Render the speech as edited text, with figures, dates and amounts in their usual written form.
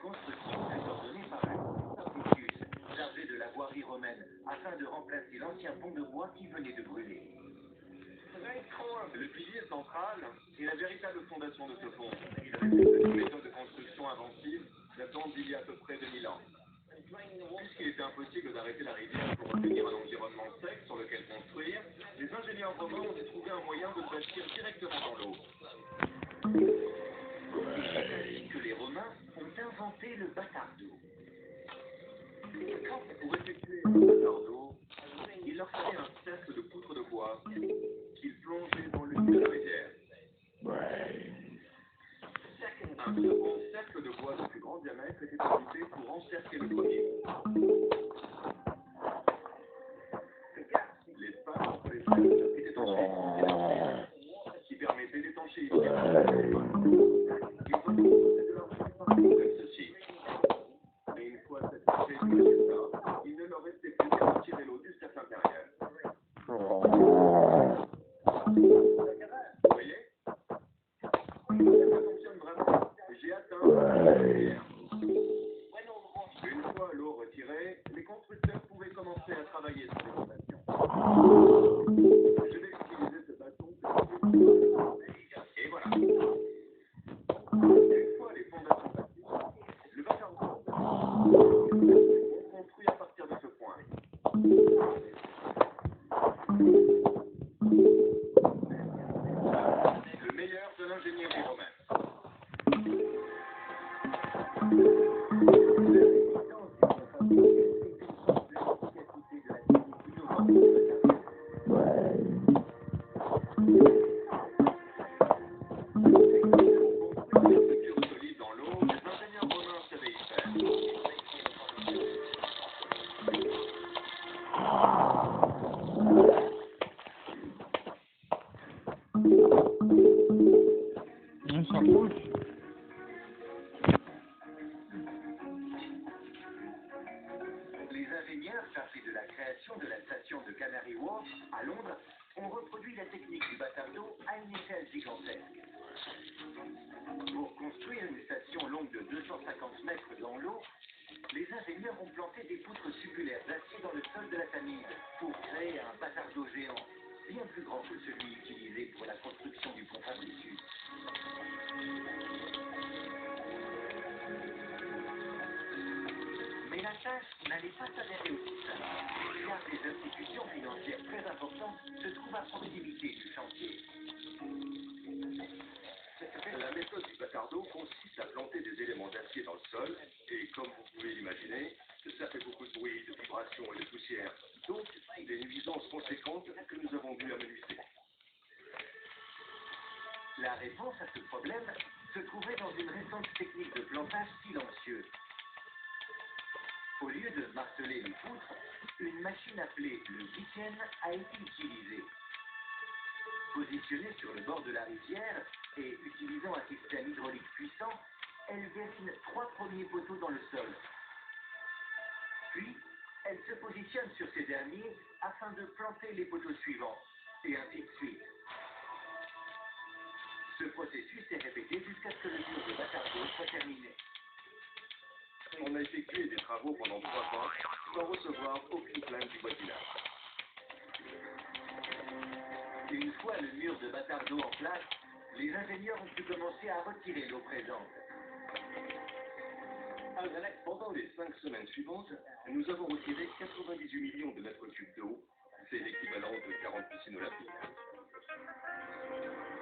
construction fut ordonnée par Fabricius, chargé de la voirie romaine, afin de remplacer l'ancien pont de bois qui venait de brûler. Le pilier central est la véritable fondation de ce pont. Il respecte une méthode de construction inventive datant d'il y a à peu près 2000 ans. Puisqu'il était impossible d'arrêter la rivière pour obtenir un environnement sec sur lequel construire, les ingénieurs romains ont dû trouver un moyen de bâtir directement dans l'eau. C'est ainsi que les Romains ont inventé le batardo. Pour effectuer le batardo, il leur fallait un cercle de poutres de bois qu'ils plongeaient dans le lit de la rivière. Un second cercle de bois de plus grand diamètre était ajouté pour encercler le premier. L'espace entre les cercles était ensuite élargi, qui permettait d'étancher immédiatement. Ils ont disposé de leur partie comme ceci. Et une fois satisfait du résultat, il ne leur restait plus qu'à retirer l'eau du cercle intérieur. Vous voyez? Ça fonctionne vraiment. J'ai atteint la rivière. Une fois l'eau retirée, les constructeurs pouvaient commencer à travailler sur les fondations. Je vais utiliser ce bâton et voilà. Une fois les fondations bâties, le batardo est construit à partir de ce point. Le meilleur de l'ingénierie romaine. Les ingénieurs chargés de la création de la station de Canary Wharf à Londres ont reproduit la technique du batardo à une échelle gigantesque. Pour construire une station longue de 250 mètres dans l'eau, les ingénieurs ont planté des poutres tubulaires d'acier dans le sol de la Tamise pour créer un batardo géant, bien plus grand que celui utilisé pour la construction du pont Fabricius. Mais la tâche n'allait pas s'avérer aussi simple, car des institutions financières très importantes se trouvent à proximité du chantier. La méthode du batardo consiste à planter des éléments d'acier dans le sol, et comme vous pouvez l'imaginer, ça fait beaucoup de bruit, de vibrations et de poussière, donc des nuisances conséquentes que nous avons dû amenuiser. La réponse à ce problème se trouvait dans une récente technique de plantage silencieux. Au lieu de marteler les poutres, une machine appelée le Viken a été utilisée. Positionnée sur le bord de la rivière et utilisant un système hydraulique puissant, elle verrine 3 premiers poteaux dans le sol. Puis, elle se positionne sur ces derniers afin de planter les poteaux suivants, et ainsi de suite. Ce processus est répété jusqu'à ce que le mur de batardo soit terminé. On a effectué des travaux pendant 3 ans sans recevoir aucune plainte du voisinage. Une fois le mur de batardo en place, les ingénieurs ont pu commencer à retirer l'eau présente. Pendant les 5 semaines suivantes, nous avons retiré 98 millions de mètres cubes d'eau. C'est l'équivalent de 40 piscines olympiques.